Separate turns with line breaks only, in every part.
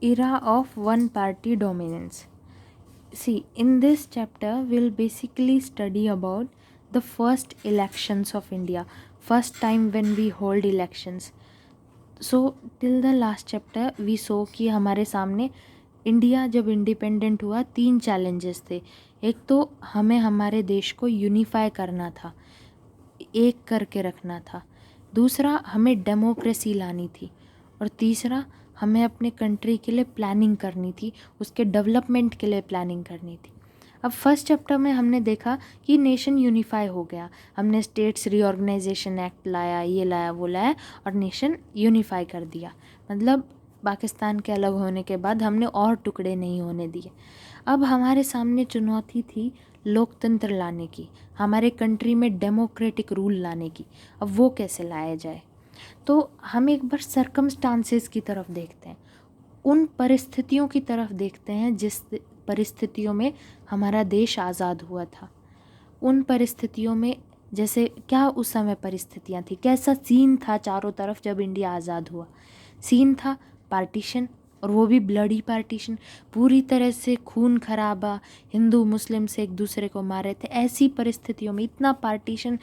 era of one party dominance. See, in this chapter, we'll basically study about the first elections of India, first time when we hold elections. So, till the last chapter, we saw कि हमारे सामने India जब independent हुआ 3 challenges थे. एक तो हमें हमारे देश को यूनिफाई करना था, एक करके रखना था. दूसरा, हमें डेमोक्रेसी लानी थी. और तीसरा, हमें अपने कंट्री के लिए प्लानिंग करनी थी, उसके डेवलपमेंट के लिए प्लानिंग करनी थी. अब फर्स्ट चैप्टर में हमने देखा कि नेशन यूनिफाई हो गया, हमने स्टेट्स रीऑर्गेनाइजेशन एक्ट लाया, ये लाया वो लाया और नेशन यूनिफाई कर दिया. मतलब पाकिस्तान के अलग होने के बाद हमने और टुकड़े नहीं होने दिए. अब हमारे सामने चुनौती थी लोकतंत्र लाने की, हमारे कंट्री में डेमोक्रेटिक रूल लाने की. अब वो कैसे लाया जाए, तो हम एक बार सर्कमस्टांसेस की तरफ देखते हैं, उन परिस्थितियों की तरफ देखते हैं जिस परिस्थितियों में हमारा देश आज़ाद हुआ था. उन परिस्थितियों में जैसे क्या उस समय परिस्थितियाँ थी, कैसा सीन था चारों तरफ जब इंडिया आज़ाद हुआ. सीन था पार्टीशन, और वो भी ब्लडी पार्टीशन, पूरी तरह से खून खराबा, हिंदू मुस्लिम से एक दूसरे को मार रहे थे. ऐसी परिस्थितियों में इतना पार्टीशन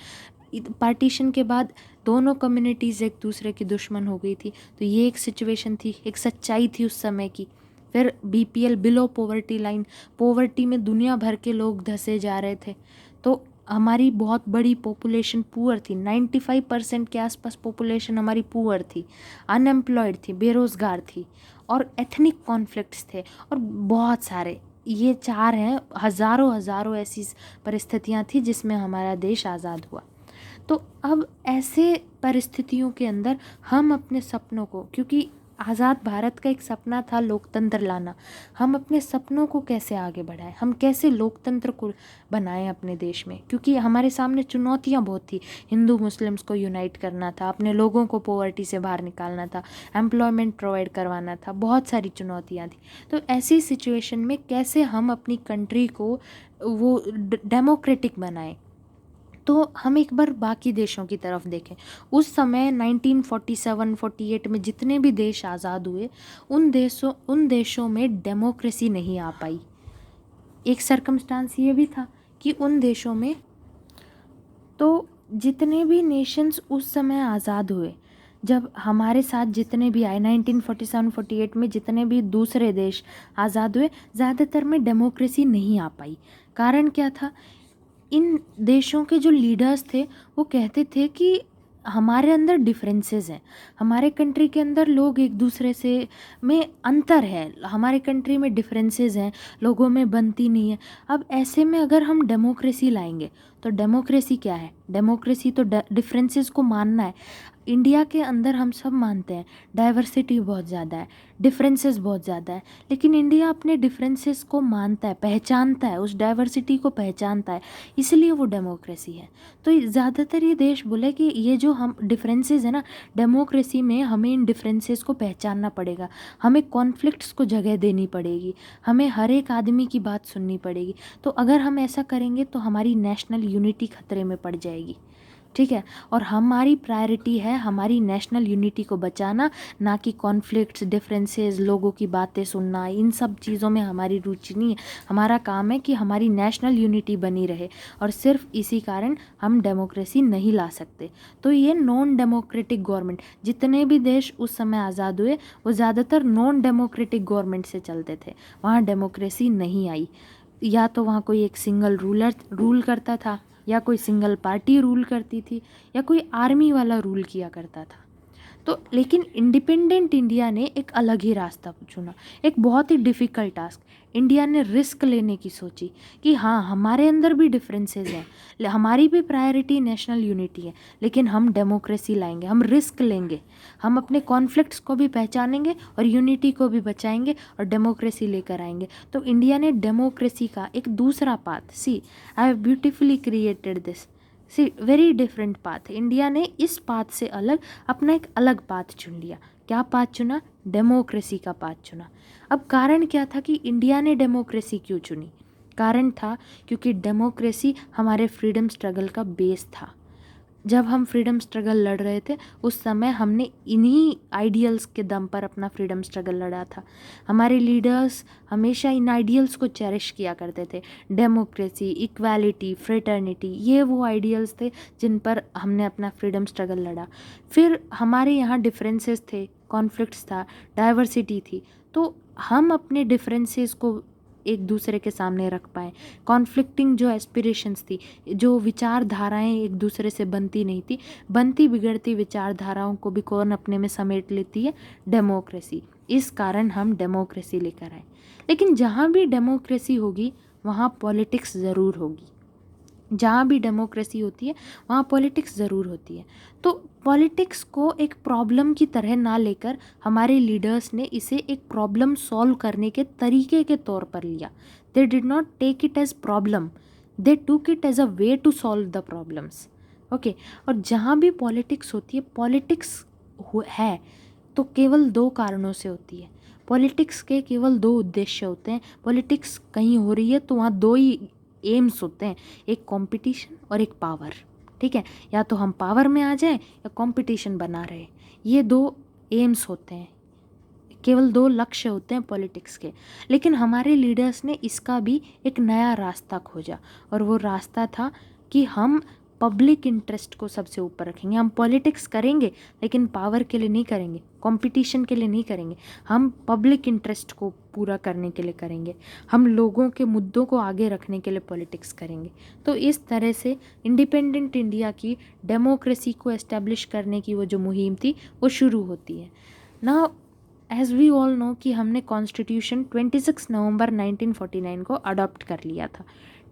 के बाद दोनों कम्युनिटीज़ एक दूसरे की दुश्मन हो गई थी. तो ये एक सिचुएशन थी, एक सच्चाई थी उस समय की. फिर BPL, below poverty line, poverty में दुनिया भर के लोग धंसे जा रहे थे. तो हमारी बहुत बड़ी पॉपुलेशन पुअर थी, 95% के आसपास पॉपुलेशन हमारी पुअर थी, अनएम्प्लॉयड थी, बेरोज़गार थी. और एथनिक कॉन्फ्लिक्ट्स थे और बहुत सारे, ये 4 हैं, हज़ारों ऐसी परिस्थितियाँ थी जिसमें हमारा देश आज़ाद हुआ. तो अब ऐसे परिस्थितियों के अंदर हम अपने सपनों को, क्योंकि आज़ाद भारत का एक सपना था लोकतंत्र लाना, हम अपने सपनों को कैसे आगे बढ़ाएं, हम कैसे लोकतंत्र को बनाएं अपने देश में, क्योंकि हमारे सामने चुनौतियां बहुत थी. हिंदू मुस्लिम्स को यूनाइट करना था, अपने लोगों को पॉवर्टी से बाहर निकालना था, एम्प्लॉयमेंट प्रोवाइड करवाना था, बहुत सारी चुनौतियाँ थी. तो ऐसी सिचुएशन में कैसे हम अपनी कंट्री को वो डेमोक्रेटिक बनाएं. तो हम एक बार बाकी देशों की तरफ देखें. उस समय 1947-48 में जितने भी देश आज़ाद हुए, उन देशों में डेमोक्रेसी नहीं आ पाई. एक सर्कमस्टांस ये भी था कि उन देशों में, तो जितने भी नेशंस उस समय आज़ाद हुए, जब हमारे साथ जितने भी आए 1947-48 में जितने भी दूसरे देश आज़ाद हुए, ज़्यादातर में डेमोक्रेसी नहीं आ पाई. कारण क्या था, इन देशों के जो लीडर्स थे वो कहते थे कि हमारे अंदर डिफरेंसेस हैं, हमारे कंट्री के अंदर लोग एक दूसरे से में अंतर है, हमारे कंट्री में डिफरेंसेस हैं, लोगों में बनती नहीं है. अब ऐसे में अगर हम डेमोक्रेसी लाएंगे, तो डेमोक्रेसी क्या है, डेमोक्रेसी तो डिफरेंसेस को मानना है. इंडिया के अंदर हम सब मानते हैं डाइवर्सिटी बहुत ज़्यादा है, डिफरेंसेस बहुत ज़्यादा है, लेकिन इंडिया अपने डिफरेंसेस को मानता है, पहचानता है, उस डाइवर्सिटी को पहचानता है, इसलिए वो डेमोक्रेसी है. तो ज़्यादातर ये देश बोले कि ये जो हम डिफरेंसेस है ना, डेमोक्रेसी में हमें इन डिफरेंसेस को पहचानना पड़ेगा, हमें कॉन्फ्लिक्ट्स को जगह देनी पड़ेगी, हमें हर एक आदमी की बात सुननी पड़ेगी. तो अगर हम ऐसा करेंगे तो हमारी नेशनल यूनिटी खतरे में पड़ जाएगी. ठीक है, और हमारी प्रायोरिटी है हमारी नेशनल यूनिटी को बचाना, ना कि कॉन्फ्लिक्ट्स, डिफरेंसेस, लोगों की बातें सुनना, इन सब चीज़ों में हमारी रुचि नहीं है. हमारा काम है कि हमारी नेशनल यूनिटी बनी रहे, और सिर्फ इसी कारण हम डेमोक्रेसी नहीं ला सकते. तो ये नॉन डेमोक्रेटिक गवर्नमेंट, जितने भी देश उस समय आज़ाद हुए वो ज़्यादातर नॉन डेमोक्रेटिक गवर्नमेंट से चलते थे, वहाँ डेमोक्रेसी नहीं आई. या तो वहाँ कोई एक सिंगल रूलर रूल करता था, या कोई सिंगल पार्टी रूल करती थी, या कोई आर्मी वाला रूल किया करता था. तो लेकिन इंडिपेंडेंट इंडिया ने एक अलग ही रास्ता चुना, एक बहुत ही डिफ़िकल्ट टास्क. इंडिया ने रिस्क लेने की सोची कि हाँ, हमारे अंदर भी डिफरेंसेस हैं, हमारी भी प्रायोरिटी नेशनल यूनिटी है, लेकिन हम डेमोक्रेसी लाएंगे, हम रिस्क लेंगे, हम अपने कॉन्फ्लिक्ट्स को भी पहचानेंगे और यूनिटी को भी बचाएंगे और डेमोक्रेसी लेकर आएंगे. तो इंडिया ने डेमोक्रेसी का एक दूसरा path, see I have beautifully created this, see very different path. India ने इस पाथ से अलग अपना एक अलग पाथ चुन लिया. क्या पाथ चुना, डेमोक्रेसी का पाथ चुना. अब कारण क्या था कि इंडिया ने डेमोक्रेसी क्यों चुनी, कारण था क्योंकि डेमोक्रेसी हमारे फ्रीडम स्ट्रगल का बेस था. जब हम फ्रीडम स्ट्रगल लड़ रहे थे उस समय हमने इन्हीं आइडियल्स के दम पर अपना फ्रीडम स्ट्रगल लड़ा था। हमारे लीडर्स हमेशा इन आइडियल्स को चेरिश किया करते थे। डेमोक्रेसी, इक्वालिटी, फ्रेटर्निटी, ये वो आइडियल्स थे जिन पर हमने अपना फ्रीडम स्ट्रगल लड़ा। फिर हमारे यहाँ डिफरेंसेस थे, कॉन्फ्लिक्ट्स था, डाइवर्सिटी थी, तो हम अपने डिफरेंसेस को एक दूसरे के सामने रख पाए। कॉन्फ्लिक्टिंग जो एस्पिरेशंस थी, जो विचारधाराएं एक दूसरे से बनती नहीं थी, बनती बिगड़ती विचारधाराओं को भी कौन अपने में समेट लेती है? डेमोक्रेसी। इस कारण हम डेमोक्रेसी लेकर आए। लेकिन जहाँ भी डेमोक्रेसी होगी वहाँ पॉलिटिक्स ज़रूर होगी। जहाँ भी डेमोक्रेसी होती है वहाँ पॉलिटिक्स ज़रूर होती है। तो पॉलिटिक्स को एक प्रॉब्लम की तरह ना लेकर हमारे लीडर्स ने इसे एक प्रॉब्लम सॉल्व करने के तरीके के तौर पर लिया। They did not take it as problem, they took it as a way to solve the problems. Okay. और जहाँ भी पॉलिटिक्स होती है, पॉलिटिक्स है तो केवल दो कारणों से होती है। पॉलिटिक्स के केवल दो उद्देश्य होते हैं। पॉलिटिक्स कहीं हो रही है तो वहाँ दो ही एम्स होते हैं, एक कंपटीशन और एक पावर। ठीक है, या तो हम पावर में आ जाएं या कंपटीशन बना रहे, ये दो एम्स होते हैं, केवल दो लक्ष्य होते हैं पॉलिटिक्स के। लेकिन हमारे लीडर्स ने इसका भी एक नया रास्ता खोजा, और वो रास्ता था कि हम पब्लिक इंटरेस्ट को सबसे ऊपर रखेंगे। हम पॉलिटिक्स करेंगे लेकिन पावर के लिए नहीं करेंगे, कंपटीशन के लिए नहीं करेंगे, हम पब्लिक इंटरेस्ट को पूरा करने के लिए करेंगे, हम लोगों के मुद्दों को आगे रखने के लिए पॉलिटिक्स करेंगे। तो इस तरह से इंडिपेंडेंट इंडिया की डेमोक्रेसी को एस्टेब्लिश करने की वो जो मुहिम थी वो शुरू होती है ना। एज वी ऑल नो कि हमने कॉन्स्टिट्यूशन 26 नवंबर 1949 को अडॉप्ट कर लिया था,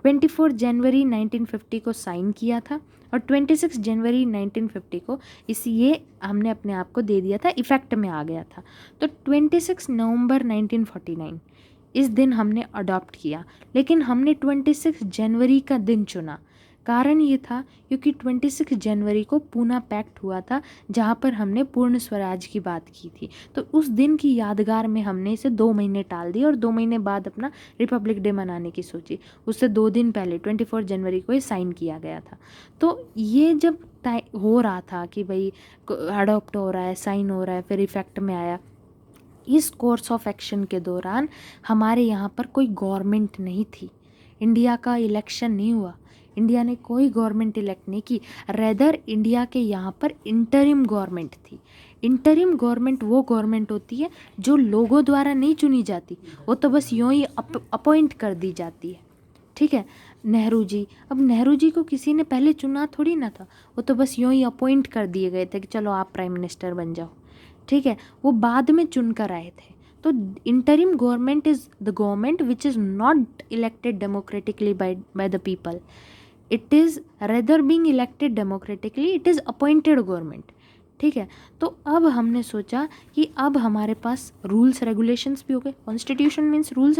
24 जनवरी 1950 को साइन किया था, और 26 जनवरी 1950 को ये हमने अपने आप को दे दिया था, इफ़ेक्ट में आ गया था। तो 26 नवंबर 1949 इस दिन हमने अडॉप्ट किया, लेकिन हमने 26 जनवरी का दिन चुना। कारण ये था क्योंकि 26 जनवरी को पूना पैक्ट हुआ था, जहाँ पर हमने पूर्ण स्वराज की बात की थी। तो उस दिन की यादगार में हमने इसे 2 महीने टाल दिया और 2 महीने बाद अपना रिपब्लिक डे मनाने की सोची। उससे 2 दिन पहले 24 जनवरी को ये साइन किया गया था। तो ये जब हो रहा था कि भाई अडॉप्ट हो रहा है, साइन हो रहा है, फिर इफ़ेक्ट में आया, इस कोर्स ऑफ एक्शन के दौरान हमारे यहाँ पर कोई गवर्नमेंट नहीं थी, इंडिया का इलेक्शन नहीं हुआ, इंडिया ने कोई गवर्नमेंट इलेक्ट नहीं की। रेदर इंडिया के यहाँ पर इंटरिम गवर्नमेंट थी। इंटरिम गवर्नमेंट वो गवर्नमेंट होती है जो लोगों द्वारा नहीं चुनी जाती, वो तो बस यूँ ही अपॉइंट कर दी जाती है। ठीक है, नेहरू जी, अब नेहरू जी को किसी ने पहले चुना थोड़ी ना था, वो तो बस यूँ ही अपॉइंट कर दिए गए थे कि चलो आप प्राइम मिनिस्टर बन जाओ। ठीक है, वो बाद में चुन कर आए थे। तो interim government is the government which is not elected democratically by the people, it is rather being elected democratically, it is appointed government. ठीक है, तो अब हमने सोचा कि अब हमारे पास रूल्स रेगुलेशंस भी हो गए, कॉन्स्टिट्यूशन मीन्स रूल्स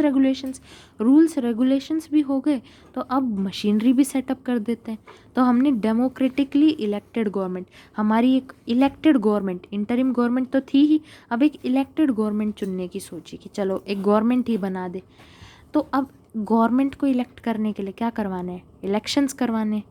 रेगुलेशंस भी हो गए, तो अब मशीनरी भी सेटअप कर देते हैं। तो हमने डेमोक्रेटिकली इलेक्टेड गवर्नमेंट, हमारी एक इलेक्टेड गवर्नमेंट, इंटरिम गवर्नमेंट तो थी ही, अब एक इलेक्टेड गवर्नमेंट चुनने की सोची कि चलो एक गवर्नमेंट ही बना दे। तो अब गवर्नमेंट को इलेक्ट करने के लिए क्या करवाना है? इलेक्शंस करवाने।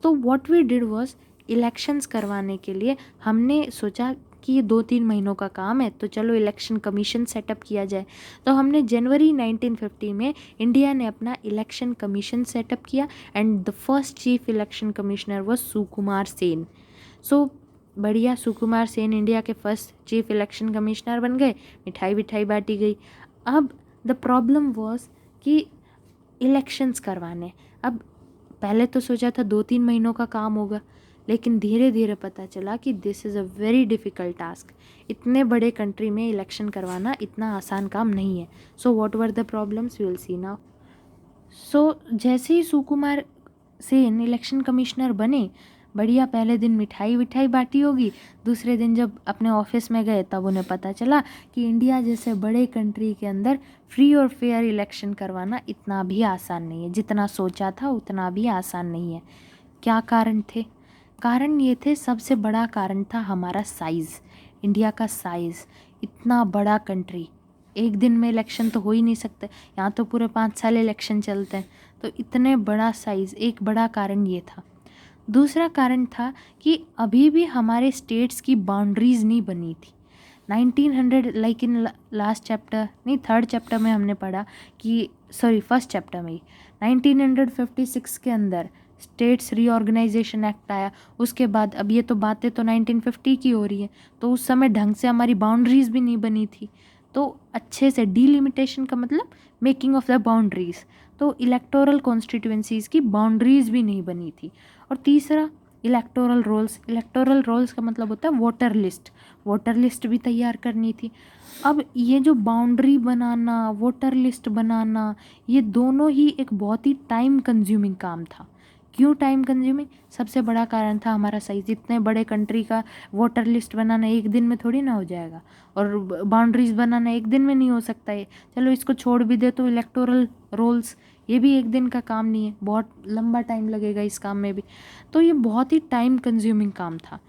तो what we did was, elections करवाने के लिए हमने सोचा कि ये 2-3 महीनों का काम है, तो चलो इलेक्शन कमीशन सेटअप किया जाए। तो हमने जनवरी 1950 में इंडिया ने अपना इलेक्शन कमीशन सेटअप किया, and the first chief election commissioner was Sukumar Sen. So बढ़िया, सुकुमार सेन इंडिया के फर्स्ट चीफ इलेक्शन कमिश्नर बन गए, मिठाई विठाई बांटी गई। अब द प्रॉब्लम वाज कि इलेक्शंस करवाने। अब पहले तो सोचा था 2-3 महीनों का काम होगा, लेकिन धीरे धीरे पता चला कि this is a very difficult task. इतने बड़े कंट्री में इलेक्शन करवाना इतना आसान काम नहीं है। So what were the problems, we will see now. So जैसे ही सुकुमार सेन इलेक्शन कमिश्नर बने, बढ़िया पहले दिन मिठाई विठाई बांटी होगी, दूसरे दिन जब अपने ऑफिस में गए तब उन्हें पता चला कि इंडिया जैसे बड़े कंट्री के अंदर फ्री और फेयर इलेक्शन करवाना इतना भी आसान नहीं है, जितना सोचा था उतना भी आसान नहीं है। क्या कारण थे? कारण ये थे, सबसे बड़ा कारण था हमारा साइज़, इंडिया का साइज़। इतना बड़ा कंट्री, एक दिन में इलेक्शन तो हो ही नहीं सकते, यहाँ तो पूरे 5 साल इलेक्शन चलते हैं। तो इतने बड़ा साइज़, एक बड़ा कारण ये था। दूसरा कारण था कि अभी भी हमारे स्टेट्स की बाउंड्रीज नहीं बनी थी। 1900 लाइक इन लास्ट चैप्टर नहीं, थर्ड चैप्टर में हमने पढ़ा कि फर्स्ट चैप्टर में ही 1956 के अंदर स्टेट्स रीऑर्गेनाइजेशन एक्ट आया। उसके बाद अब ये तो बातें तो 1950 की हो रही है, तो उस समय ढंग से हमारी बाउंड्रीज भी नहीं बनी थी। तो अच्छे से डीलिमिटेशन का मतलब मेकिंग ऑफ द बाउंड्रीज, तो इलेक्टोरल कॉन्स्टिट्यूएंसीज की बाउंड्रीज भी नहीं बनी थी। और तीसरा इलेक्टोरल रोल्स का मतलब होता है वोटर लिस्ट भी तैयार करनी थी। अब ये जो बाउंड्री बनाना, वोटर लिस्ट बनाना, ये दोनों ही एक बहुत ही टाइम कंज्यूमिंग काम था। क्यों टाइम कंज्यूमिंग? सबसे बड़ा कारण था हमारा साइज। इतने बड़े कंट्री का वोटर लिस्ट बनाना एक दिन में थोड़ी ना हो जाएगा, और बाउंड्रीज बनाना एक दिन में नहीं हो सकता है। चलो इसको छोड़ भी दे तो इलेक्टोरल रोल्स, ये भी एक दिन का काम नहीं है, बहुत लंबा टाइम लगेगा इस काम में भी। तो ये बहुत ही टाइम कंज्यूमिंग काम था।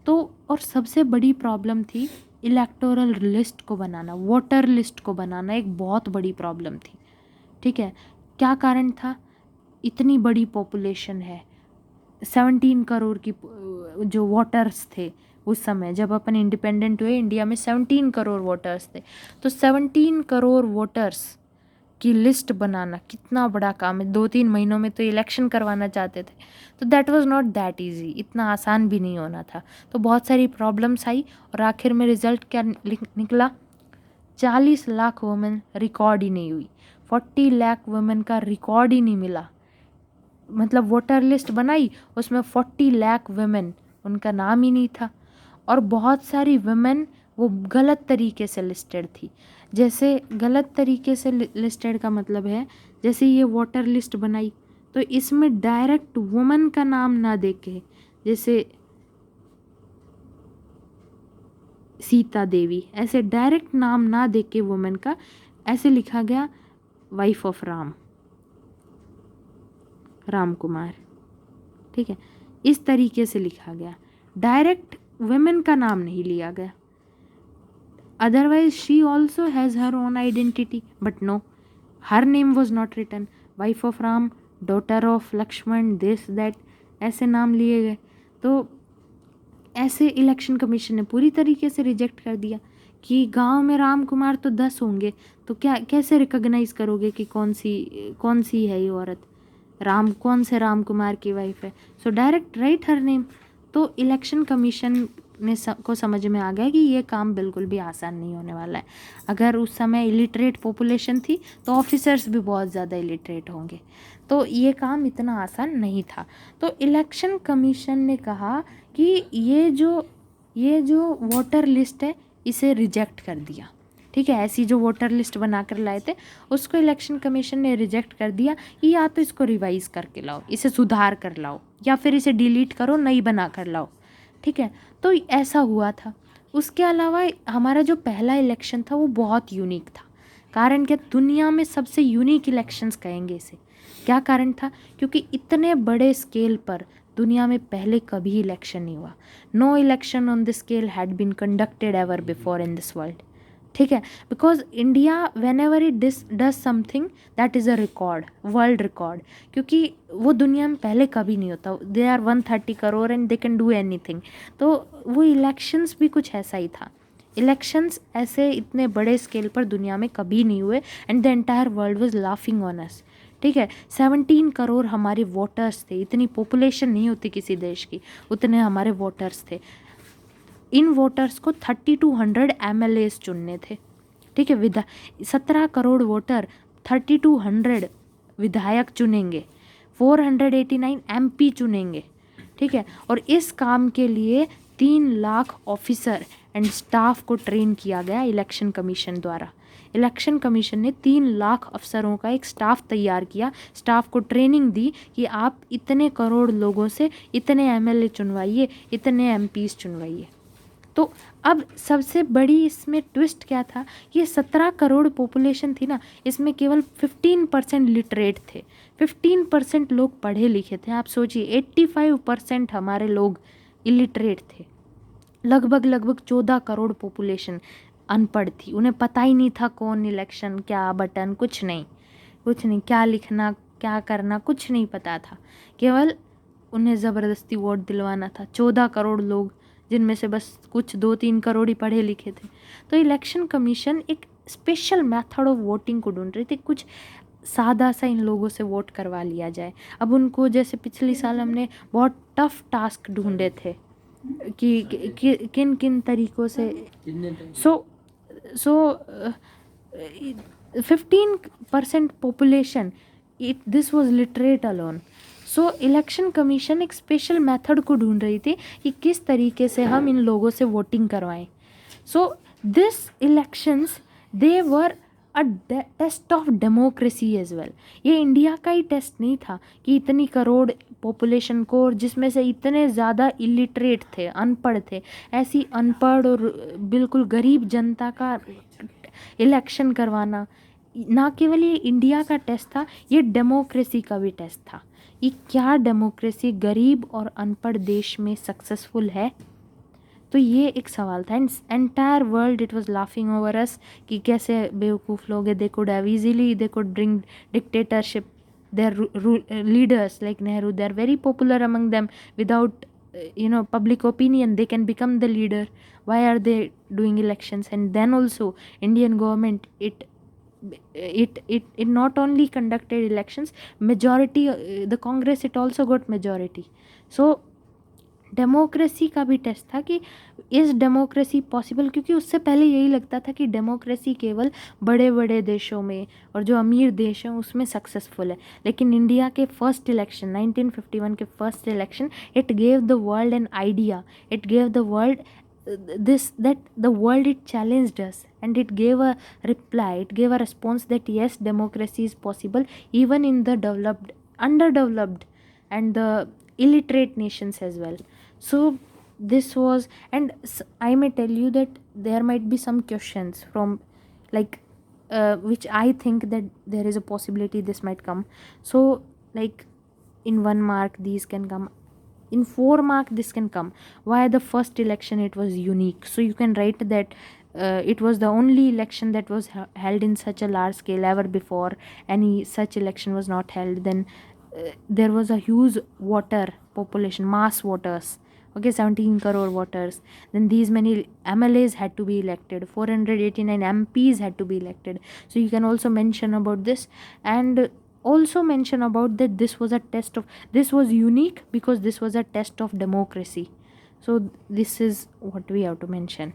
तो और सबसे बड़ी प्रॉब्लम थी इलेक्टोरल लिस्ट को बनाना, वोटर लिस्ट को बनाना एक बहुत बड़ी प्रॉब्लम थी। ठीक है, क्या कारण था? इतनी बड़ी पॉपुलेशन है, 17 करोड़ की जो वोटर्स थे उस समय जब अपन इंडिपेंडेंट हुए, इंडिया में 17 करोड़ वोटर्स थे। तो 17 करोड़ वोटर्स की लिस्ट बनाना कितना बड़ा काम है। 2-3 महीनों में तो इलेक्शन करवाना चाहते थे, तो that was not that easy, इतना आसान भी नहीं होना था। तो बहुत सारी प्रॉब्लम्स आई और आखिर में रिजल्ट क्या निकला? 40 लाख वुमेन रिकॉर्ड ही नहीं हुई, 40 लाख वुमेन का रिकॉर्ड ही नहीं मिला। मतलब वोटर लिस्ट बनाई, उसमें 40 लाख वुमेन, उनका नाम ही नहीं था। और बहुत सारी वुमेन वो गलत तरीके से लिस्टेड थी। जैसे गलत तरीके से लिस्टेड का मतलब है, जैसे ये वोटर लिस्ट बनाई तो इसमें डायरेक्ट वुमेन का नाम ना देके, जैसे सीता देवी, ऐसे डायरेक्ट नाम ना देके वुमेन का ऐसे लिखा गया वाइफ ऑफ राम कुमार। ठीक है, इस तरीके से लिखा गया, डायरेक्ट वुमेन का नाम नहीं लिया गया। Otherwise, she also has her own identity, but no, her name was not written. Wife of Ram, daughter of Lakshman, this that, ऐसे नाम लिए गए। तो ऐसे इलेक्शन कमीशन ने पूरी तरीके से रिजेक्ट कर दिया कि गांव में राम कुमार तो 10 होंगे, तो क्या कैसे रिकॉग्नाइज करोगे कि कौन सी है ये औरत, कौन से राम कुमार की वाइफ है। So direct right her name. तो इलेक्शन कमीशन को समझ में आ गया कि ये काम बिल्कुल भी आसान नहीं होने वाला है। अगर उस समय इलिटरेट पॉपुलेशन थी तो ऑफिसर्स भी बहुत ज़्यादा इलिटरेट होंगे, तो ये काम इतना आसान नहीं था। तो इलेक्शन कमीशन ने कहा कि ये जो वोटर लिस्ट है इसे रिजेक्ट कर दिया। ठीक है, ऐसी जो वोटर लिस्ट बना कर लाए थे उसको इलेक्शन कमीशन ने रिजेक्ट कर दिया कि या तो इसको रिवाइज़ करके लाओ, इसे सुधार कर लाओ, या फिर इसे डिलीट करो, नई बना कर लाओ। ठीक है, तो ऐसा हुआ था। उसके अलावा हमारा जो पहला इलेक्शन था वो बहुत यूनिक था। कारण क्या? दुनिया में सबसे यूनिक इलेक्शंस कहेंगे इसे। क्या कारण था? क्योंकि इतने बड़े स्केल पर दुनिया में पहले कभी इलेक्शन नहीं हुआ। No election on this scale had been conducted ever before in this world. ठीक है, because India whenever it does something that is a record, world record, क्योंकि वो दुनिया में पहले कभी नहीं होता। They are 130 crore and they can do anything. तो वो इलेक्शंस भी कुछ ऐसा ही था। इलेक्शंस ऐसे इतने बड़े स्केल पर दुनिया में कभी नहीं हुए and the entire world was laughing on us. ठीक है, 17 करोड़ हमारे वोटर्स थे, इतनी पॉपुलेशन नहीं होती किसी देश की, उतने हमारे वोटर्स थे। इन वोटर्स को 3200 MLAs चुनने थे। ठीक है, 17 करोड़ वोटर, 3200 विधायक चुनेंगे, 489 MP चुनेंगे। ठीक है, और इस काम के लिए 3 लाख ऑफिसर एंड स्टाफ को ट्रेन किया गया इलेक्शन कमीशन द्वारा। इलेक्शन कमीशन ने 3 लाख अफसरों का एक स्टाफ तैयार किया, स्टाफ को ट्रेनिंग दी कि आप इतने करोड़ लोगों से इतने MLA चुनवाइए, इतने MPs चुनवाइए। तो अब सबसे बड़ी इसमें ट्विस्ट क्या था? ये 17 करोड़ पॉपुलेशन थी ना, इसमें केवल 15% लिटरेट थे, 15% लोग पढ़े लिखे थे। आप सोचिए 85% हमारे लोग इलिटरेट थे। लगभग 14 करोड़ पॉपुलेशन अनपढ़ थी, उन्हें पता ही नहीं था कौन इलेक्शन, क्या बटन, कुछ नहीं, क्या लिखना, क्या करना, कुछ नहीं पता था। केवल उन्हें ज़बरदस्ती वोट दिलवाना था, 14 करोड़ लोग, जिनमें से बस कुछ 2-3 करोड़ ही पढ़े लिखे थे। तो इलेक्शन कमीशन एक स्पेशल मेथड ऑफ वोटिंग को ढूंढ रही थी, कुछ सादा सा इन लोगों से वोट करवा लिया जाए। अब उनको जैसे पिछली साल हमने बहुत टफ टास्क ढूंढे थे कि किन किन तरीक़ों से, सो 15% population, this was literate alone. So election commission एक स्पेशल मेथड को ढूंढ रही थी कि किस तरीके से हम इन लोगों से वोटिंग करवाएं। So this elections they were a test of democracy as well. ये इंडिया का ही टेस्ट नहीं था कि इतनी करोड़ पॉपुलेशन को, और जिसमें से इतने ज़्यादा इलिटरेट थे, अनपढ़ थे, ऐसी अनपढ़ और बिल्कुल गरीब जनता का इलेक्शन करवाना ना केवल ये इंडिया का टेस्ट था, ये डेमोक्रेसी का भी टेस्ट था। ये क्या डेमोक्रेसी गरीब और अनपढ़ देश में सक्सेसफुल है? तो ये एक सवाल था। And entire world it was laughing over us कि कैसे बेवकूफ़ लोग हैं, they could have easily they could bring dictatorship. There leaders like Nehru, they are very popular among them. Without public opinion, they can become the leader. Why are they doing elections? And then also Indian government, it not only conducted elections, majority, the Congress, it also got majority. So democracy का भी test था कि is democracy possible, क्योंकि उससे पहले यही लगता था कि डेमोक्रेसी केवल बड़े बड़े देशों में और जो अमीर देश हैं उसमें सक्सेसफुल है। लेकिन इंडिया के फर्स्ट इलेक्शन 1951 के first election, it gave the world an idea, it gave the world that the world, it challenged us and it gave a reply, it gave a response that yes, democracy is possible even in the developed, underdeveloped and the illiterate nations as well. So this was, and I may tell you that there might be some questions from like which I think that there is a possibility this might come. So like in 1 mark these can come, in 4 mark this can come. Why the first election it was unique? So you can write that it was the only election that was held in such a large scale. Ever before any such election was not held. Then there was a huge voter population, mass voters, okay, 17 crore voters. Then these many MLAs had to be elected, 489 MPs had to be elected. So you can also mention about this, and also mention about that this was a test of, this was unique because this was a test of democracy. So this is what we have to mention.